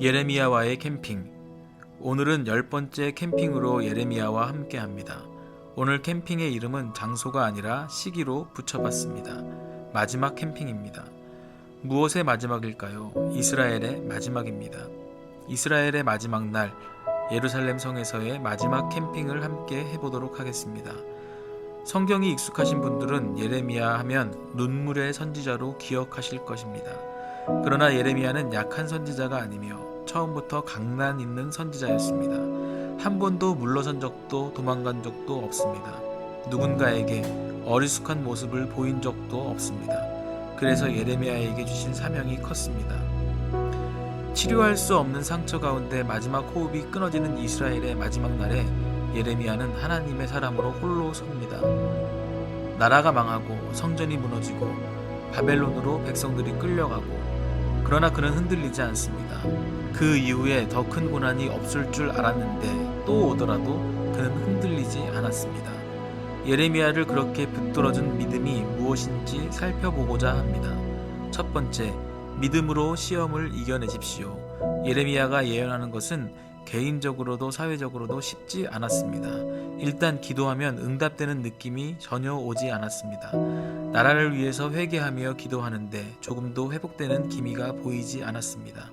예레미야와의 캠핑. 오늘은 10번째 캠핑으로 예레미야와 함께합니다. 오늘 캠핑의 이름은 장소가 아니라 시기로 붙여봤습니다. 마지막 캠핑입니다. 무엇의 마지막일까요? 이스라엘의 마지막입니다. 이스라엘의 마지막 날, 예루살렘 성에서의 마지막 캠핑을 함께 해보도록 하겠습니다. 성경이 익숙하신 분들은 예레미야 하면 눈물의 선지자로 기억하실 것입니다. 그러나 예레미야는 약한 선지자가 아니며 처음부터 강난 있는 선지자였습니다. 한 번도 물러선 적도 도망간 적도 없습니다. 누군가에게 어리숙한 모습을 보인 적도 없습니다. 그래서 예레미야에게 주신 사명이 컸습니다. 치료할 수 없는 상처 가운데 마지막 호흡이 끊어지는 이스라엘의 마지막 날에 예레미야는 하나님의 사람으로 홀로 섭니다. 나라가 망하고 성전이 무너지고 바벨론으로 백성들이 끌려가고, 그러나 그는 흔들리지 않습니다. 그 이후에 더 큰 고난이 없을 줄 알았는데 또 오더라도 그는 흔들리지 않았습니다. 예레미야를 그렇게 붙들어준 믿음이 무엇인지 살펴보고자 합니다. 첫 번째, 믿음으로 시험을 이겨내십시오. 예레미야가 예언하는 것은 개인적으로도 사회적으로도 쉽지 않았습니다. 일단 기도하면 응답되는 느낌이 전혀 오지 않았습니다. 나라를 위해서 회개하며 기도하는데 조금도 회복되는 기미가 보이지 않았습니다.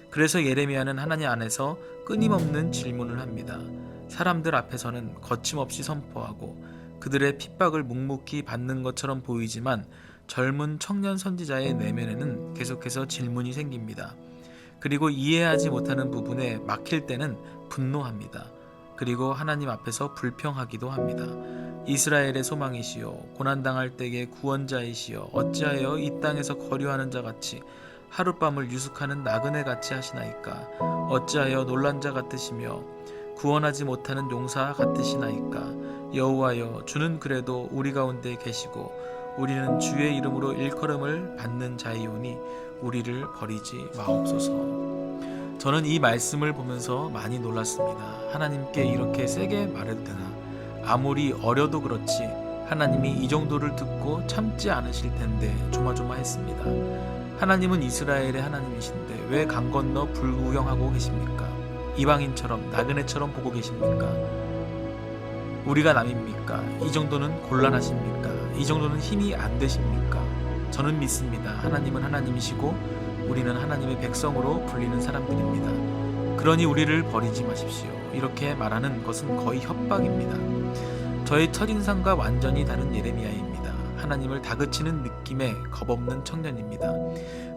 그래서 예레미야는 하나님 안에서 끊임없는 질문을 합니다. 사람들 앞에서는 거침없이 선포하고 그들의 핍박을 묵묵히 받는 것처럼 보이지만 젊은 청년 선지자의 내면에는 계속해서 질문이 생깁니다. 그리고 이해하지 못하는 부분에 막힐 때는 분노합니다. 그리고 하나님 앞에서 불평하기도 합니다. 이스라엘의 소망이시여, 고난당할 때의 구원자이시여, 어찌하여 이 땅에서 거류하는 자 같이 하룻밤을 유숙하는 나그네 같이 하시나이까? 어찌하여 놀란 자 같으시며 구원하지 못하는 용사 같으시나이까? 여호와여, 주는 그래도 우리 가운데 계시고 우리는 주의 이름으로 일컬음을 받는 자이오니 우리를 버리지 마옵소서. 저는 이 말씀을 보면서 많이 놀랐습니다. 하나님께 이렇게 세게 말해도 되나? 아무리 어려도 그렇지 하나님이 이 정도를 듣고 참지 않으실 텐데 조마조마했습니다. 하나님은 이스라엘의 하나님이신데 왜 강 건너 불구경하고 계십니까? 이방인처럼 나그네처럼 보고 계십니까? 우리가 남입니까? 이 정도는 곤란하십니까? 이 정도는 힘이 안 되십니까? 저는 믿습니다. 하나님은 하나님이시고 우리는 하나님의 백성으로 불리는 사람들입니다. 그러니 우리를 버리지 마십시오. 이렇게 말하는 것은 거의 협박입니다. 저의 첫인상과 완전히 다른 예레미야입니다. 하나님을 다그치는 느낌의 겁없는 청년입니다.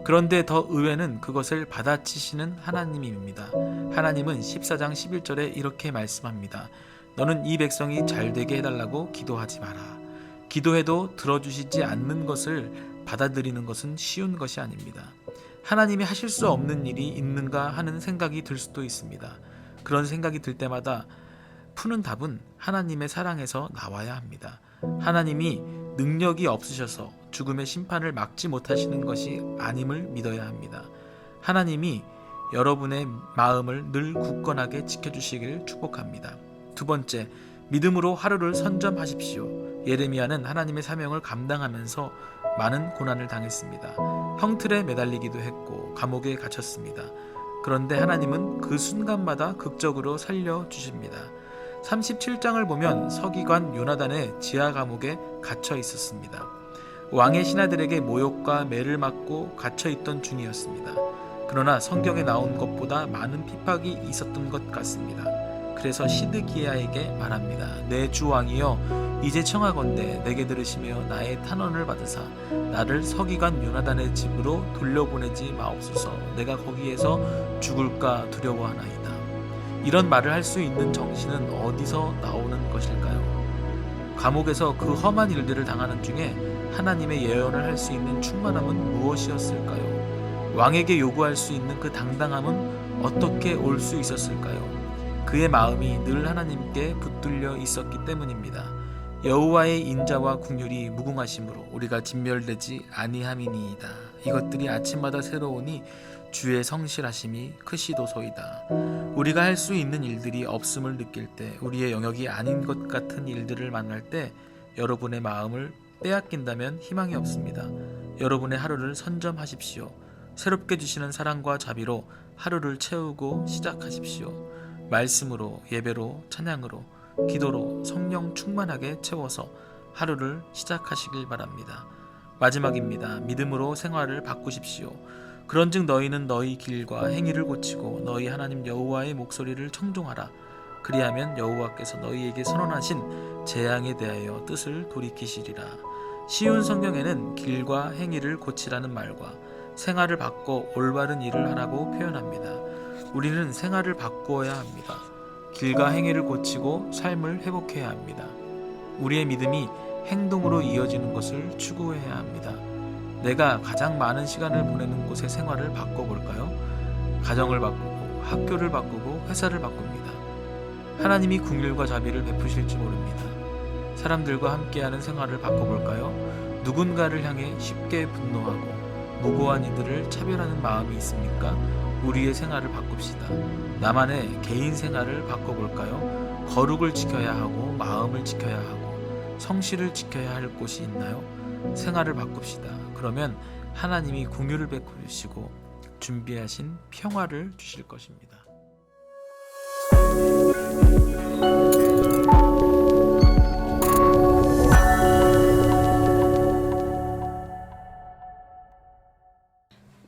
그런데 더 의외는 그것을 받아치시는 하나님입니다. 하나님은 14장 11절에 이렇게 말씀합니다. 너는 이 백성이 잘되게 해달라고 기도하지 마라. 기도해도 들어주시지 않는 것을 받아들이는 것은 쉬운 것이 아닙니다. 하나님이 하실 수 없는 일이 있는가 하는 생각이 들 수도 있습니다. 그런 생각이 들 때마다 푸는 답은 하나님의 사랑에서 나와야 합니다. 하나님이 능력이 없으셔서 죽음의 심판을 막지 못하시는 것이 아님을 믿어야 합니다. 하나님이 여러분의 마음을 늘 굳건하게 지켜주시길 축복합니다. 두 번째, 믿음으로 하루를 선점하십시오. 예레미야는 하나님의 사명을 감당하면서 많은 고난을 당했습니다. 형틀에 매달리기도 했고 감옥에 갇혔습니다. 그런데 하나님은 그 순간마다 극적으로 살려주십니다. 37장을 보면 서기관 요나단의 지하 감옥에 갇혀 있었습니다. 왕의 신하들에게 모욕과 매를 맞고 갇혀 있던 중이었습니다. 그러나 성경에 나온 것보다 많은 핍박이 있었던 것 같습니다. 그래서 시드기야에게 말합니다. 내 주 왕이여, 이제 청하건대 내게 들으시며 나의 탄원을 받으사 나를 서기관 요나단의 집으로 돌려보내지 마옵소서. 내가 거기에서 죽을까 두려워하나이다. 이런 말을 할 수 있는 정신은 어디서 나오는 것일까요? 감옥에서 그 험한 일들을 당하는 중에 하나님의 예언을 할 수 있는 충만함은 무엇이었을까요? 왕에게 요구할 수 있는 그 당당함은 어떻게 올 수 있었을까요? 그의 마음이 늘 하나님께 붙들려 있었기 때문입니다. 여호와의 인자와 긍휼이 무궁하심으로 우리가 진멸되지 아니함이니이다. 이것들이 아침마다 새로우니 주의 성실하심이 크시도소이다. 우리가 할 수 있는 일들이 없음을 느낄 때, 우리의 영역이 아닌 것 같은 일들을 만날 때 여러분의 마음을 빼앗긴다면 희망이 없습니다. 여러분의 하루를 선점하십시오. 새롭게 주시는 사랑과 자비로 하루를 채우고 시작하십시오. 말씀으로, 예배로, 찬양으로, 기도로 성령 충만하게 채워서 하루를 시작하시길 바랍니다. 마지막입니다. 믿음으로 생활을 바꾸십시오. 그런즉 너희는 너희 길과 행위를 고치고 너희 하나님 여호와의 목소리를 청종하라. 그리하면 여호와께서 너희에게 선언하신 재앙에 대하여 뜻을 돌이키시리라. 쉬운 성경에는 길과 행위를 고치라는 말과 생활을 바꿔 올바른 일을 하라고 표현합니다. 우리는 생활을 바꾸어야 합니다. 길과 행위를 고치고 삶을 회복해야 합니다. 우리의 믿음이 행동으로 이어지는 것을 추구해야 합니다. 내가 가장 많은 시간을 보내는 곳의 생활을 바꿔볼까요? 가정을 바꾸고 학교를 바꾸고 회사를 바꿉니다. 하나님이 긍휼과 자비를 베푸실지 모릅니다. 사람들과 함께하는 생활을 바꿔볼까요? 누군가를 향해 쉽게 분노하고 무고한 이들을 차별하는 마음이 있습니까? 우리의 생활을 바꿉시다. 나만의 개인 생활을 바꿔볼까요? 거룩을 지켜야 하고 마음을 지켜야 하고 성실을 지켜야 할 곳이 있나요? 생활을 바꿉시다. 그러면 하나님이 긍휼을 베푸시고 준비하신 평화를 주실 것입니다.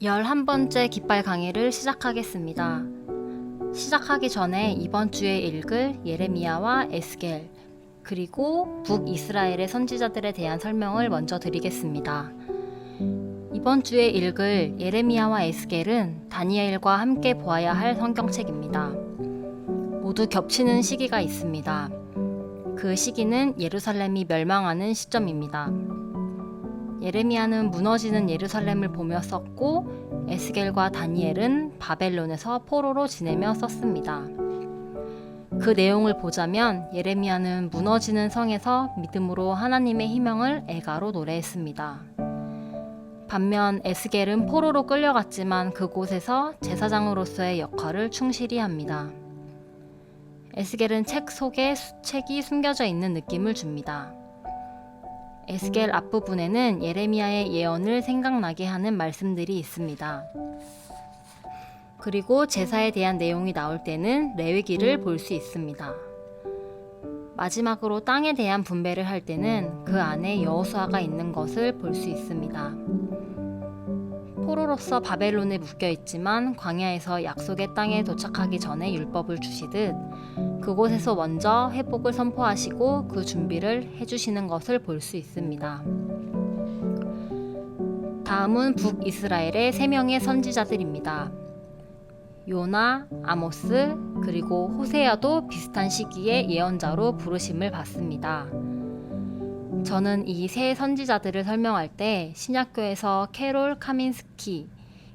열한 번째 깃발 강의를 시작하겠습니다. 시작하기 전에 이번 주에 읽을 예레미야와 에스겔 그리고 북이스라엘의 선지자들에 대한 설명을 먼저 드리겠습니다. 이번 주에 읽을 예레미야와 에스겔은 다니엘과 함께 보아야 할 성경책입니다. 모두 겹치는 시기가 있습니다. 그 시기는 예루살렘이 멸망하는 시점입니다. 예레미야는 무너지는 예루살렘을 보며 썼고 에스겔과 다니엘은 바벨론에서 포로로 지내며 썼습니다. 그 내용을 보자면 예레미야는 무너지는 성에서 믿음으로 하나님의 희명을 애가로 노래했습니다. 반면 에스겔은 포로로 끌려갔지만 그곳에서 제사장으로서의 역할을 충실히 합니다. 에스겔은 책 속에 수책이 숨겨져 있는 느낌을 줍니다. 에스겔 앞부분에는 예레미야의 예언을 생각나게 하는 말씀들이 있습니다. 그리고 제사에 대한 내용이 나올 때는 레위기를 볼 수 있습니다. 마지막으로 땅에 대한 분배를 할 때는 그 안에 여호수아가 있는 것을 볼 수 있습니다. 포로로서 바벨론에 묶여 있지만 광야에서 약속의 땅에 도착하기 전에 율법을 주시듯 그곳에서 먼저 회복을 선포하시고 그 준비를 해주시는 것을 볼 수 있습니다. 다음은 북이스라엘의 3명의 선지자들입니다. 요나, 아모스, 그리고 호세아도 비슷한 시기에 예언자로 부르심을 받습니다. 저는 이 세 선지자들을 설명할 때 신약교에서 캐롤 카민스키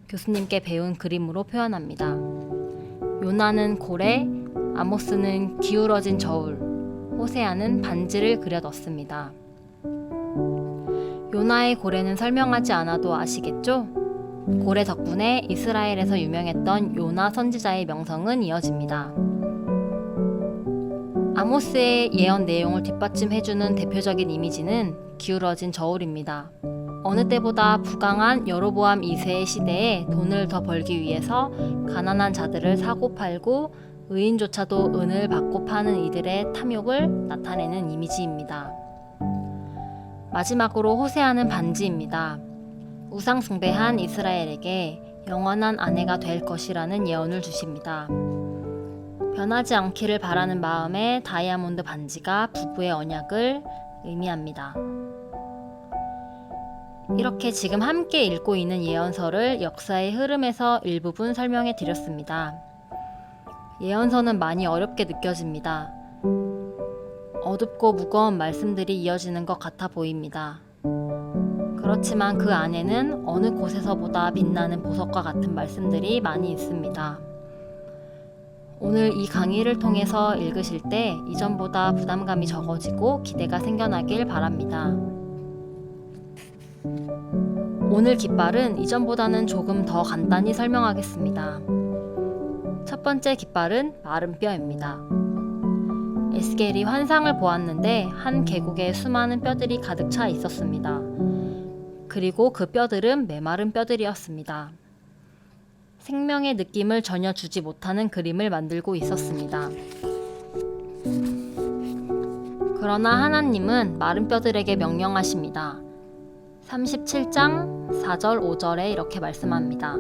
교수님께 배운 그림으로 표현합니다. 요나는 고래, 아모스는 기울어진 저울, 호세아는 반지를 그려 넣습니다. 요나의 고래는 설명하지 않아도 아시겠죠? 고래 덕분에 이스라엘에서 유명했던 요나 선지자의 명성은 이어집니다. 아모스의 예언 내용을 뒷받침해주는 대표적인 이미지는 기울어진 저울입니다. 어느 때보다 부강한 여로보암 2세의 시대에 돈을 더 벌기 위해서 가난한 자들을 사고 팔고 의인조차도 은을 받고 파는 이들의 탐욕을 나타내는 이미지입니다. 마지막으로 호세아는 반지입니다. 우상 숭배한 이스라엘에게 영원한 아내가 될 것이라는 예언을 주십니다. 변하지 않기를 바라는 마음에 다이아몬드 반지가 부부의 언약을 의미합니다. 이렇게 지금 함께 읽고 있는 예언서를 역사의 흐름에서 일부분 설명해 드렸습니다. 예언서는 많이 어렵게 느껴집니다. 어둡고 무거운 말씀들이 이어지는 것 같아 보입니다. 그렇지만 그 안에는 어느 곳에서보다 빛나는 보석과 같은 말씀들이 많이 있습니다. 오늘 이 강의를 통해서 읽으실 때 이전보다 부담감이 적어지고 기대가 생겨나길 바랍니다. 오늘 깃발은 이전보다는 조금 더 간단히 설명하겠습니다. 첫 번째 깃발은 마른 뼈입니다. 에스겔이 환상을 보았는데 한 계곡에 수많은 뼈들이 가득 차 있었습니다. 그리고 그 뼈들은 메마른 뼈들이었습니다. 생명의 느낌을 전혀 주지 못하는 그림을 만들고 있었습니다. 그러나 하나님은 마른 뼈들에게 명령하십니다. 37장 4절 5절에 이렇게 말씀합니다.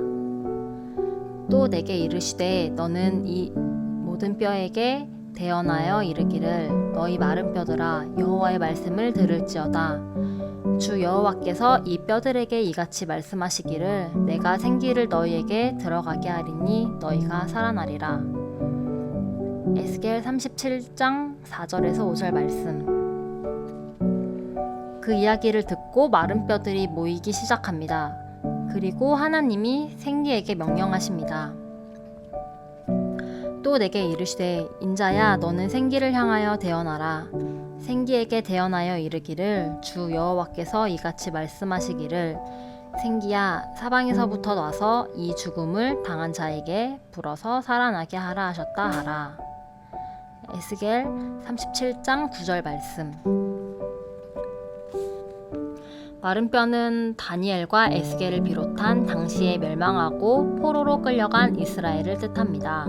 또 내게 이르시되 너는 이 모든 뼈에게 대언하여 이르기를 너희 마른 뼈들아 여호와의 말씀을 들을지어다. 주 여호와께서 이 뼈들에게 이같이 말씀하시기를 내가 생기를 너희에게 들어가게 하리니 너희가 살아나리라. 에스겔 37장 4절에서 5절 말씀. 그 이야기를 듣고 마른 뼈들이 모이기 시작합니다. 그리고 하나님이 생기에게 명령하십니다. 또 내게 이르시되 인자야 너는 생기를 향하여 대언하라. 생기에게 대언하여 이르기를 주 여호와께서 이같이 말씀하시기를 생기야 사방에서부터 와서 이 죽음을 당한 자에게 불어서 살아나게 하라 하셨다 하라. 에스겔 37장 9절 말씀. 마른 뼈는 다니엘과 에스겔을 비롯한 당시에 멸망하고 포로로 끌려간 이스라엘을 뜻합니다.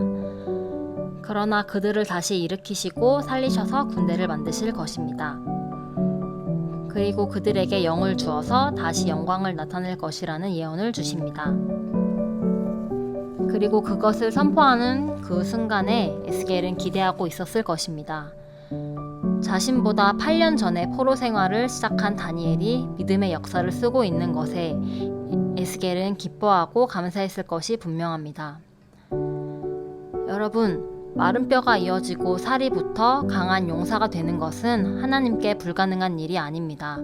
그러나 그들을 다시 일으키시고 살리셔서 군대를 만드실 것입니다. 그리고 그들에게 영을 주어서 다시 영광을 나타낼 것이라는 예언을 주십니다. 그리고 그것을 선포하는 그 순간에 에스겔은 기대하고 있었을 것입니다. 자신보다 8년 전에 포로 생활을 시작한 다니엘이 믿음의 역사를 쓰고 있는 것에 에스겔은 기뻐하고 감사했을 것이 분명합니다. 여러분, 마른 뼈가 이어지고 살이 붙어 강한 용사가 되는 것은 하나님께 불가능한 일이 아닙니다.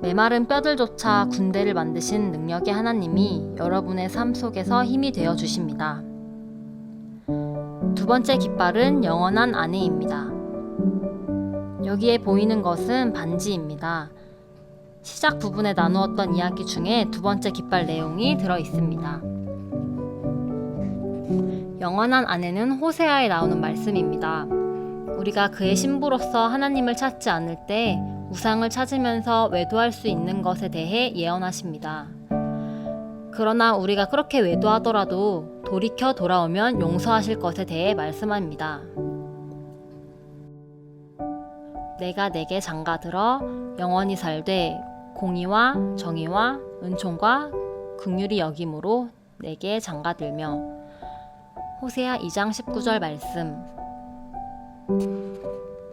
메마른 뼈들조차 군대를 만드신 능력의 하나님이 여러분의 삶 속에서 힘이 되어 주십니다. 두 번째 깃발은 영원한 아내입니다. 여기에 보이는 것은 반지입니다. 시작 부분에 나누었던 이야기 중에 두 번째 깃발 내용이 들어 있습니다. 영원한 아내는 호세아에 나오는 말씀입니다. 우리가 그의 신부로서 하나님을 찾지 않을 때 우상을 찾으면서 외도할 수 있는 것에 대해 예언하십니다. 그러나 우리가 그렇게 외도하더라도 돌이켜 돌아오면 용서하실 것에 대해 말씀합니다. 내가 내게 장가들어 영원히 살되 공의와 정의와 은총과 긍휼이 여김으로 내게 장가들며. 호세아 2장 19절 말씀.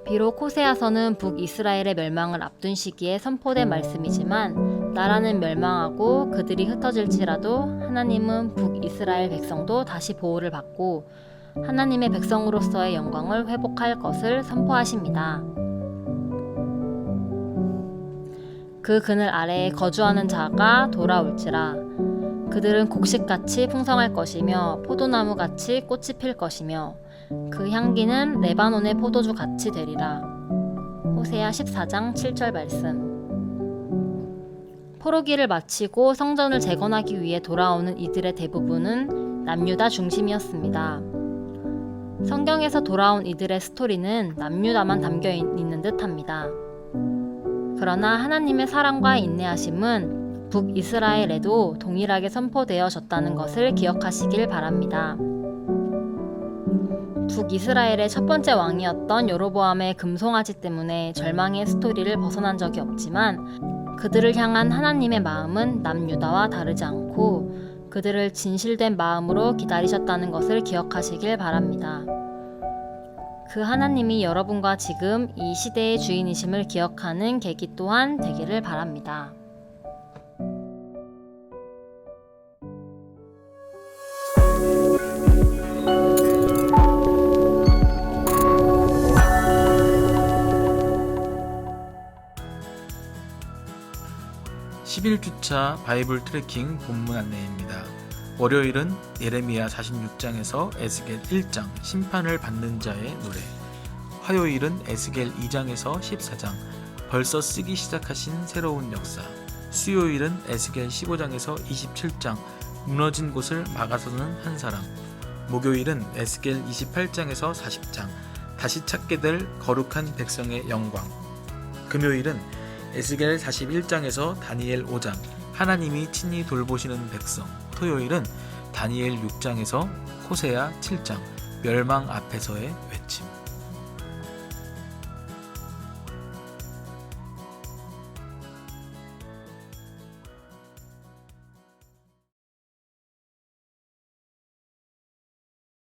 비록 호세아서는 북이스라엘의 멸망을 앞둔 시기에 선포된 말씀이지만 나라는 멸망하고 그들이 흩어질지라도 하나님은 북이스라엘 백성도 다시 보호를 받고 하나님의 백성으로서의 영광을 회복할 것을 선포하십니다. 그 그늘 아래에 거주하는 자가 돌아올지라. 그들은 곡식같이 풍성할 것이며 포도나무같이 꽃이 필 것이며 그 향기는 레바논의 포도주같이 되리라. 호세아 14장 7절 말씀. 포로기를 마치고 성전을 재건하기 위해 돌아오는 이들의 대부분은 남유다 중심이었습니다. 성경에서 돌아온 이들의 스토리는 남유다만 담겨 있는 듯합니다. 그러나 하나님의 사랑과 인내하심은 북이스라엘에도 동일하게 선포되어졌다는 것을 기억하시길 바랍니다. 북이스라엘의 첫 번째 왕이었던 여로보암의 금송아지 때문에 절망의 스토리를 벗어난 적이 없지만 그들을 향한 하나님의 마음은 남유다와 다르지 않고 그들을 진실된 마음으로 기다리셨다는 것을 기억하시길 바랍니다. 그 하나님이 여러분과 지금 이 시대의 주인이심을 기억하는 계기 또한 되기를 바랍니다. (11주차) 바이블 트래킹 본문 안내입니다. 월요일은 예레미야 46장에서 에스겔 1장 심판을 받는 자의 노래, 화요일은 에스겔 2장에서 14장 벌써 쓰기 시작하신 새로운 역사, 수요일은 에스겔 15장에서 27장 무너진 곳을 막아서는 한 사람, 목요일은 에스겔 28장에서 40장 다시 찾게 될 거룩한 백성의 영광, 금요일은 에스겔 41장에서 다니엘 5장 하나님이 친히 돌보시는 백성, 토요일은 다니엘 6장에서 호세아 7장 멸망 앞에서의 외침.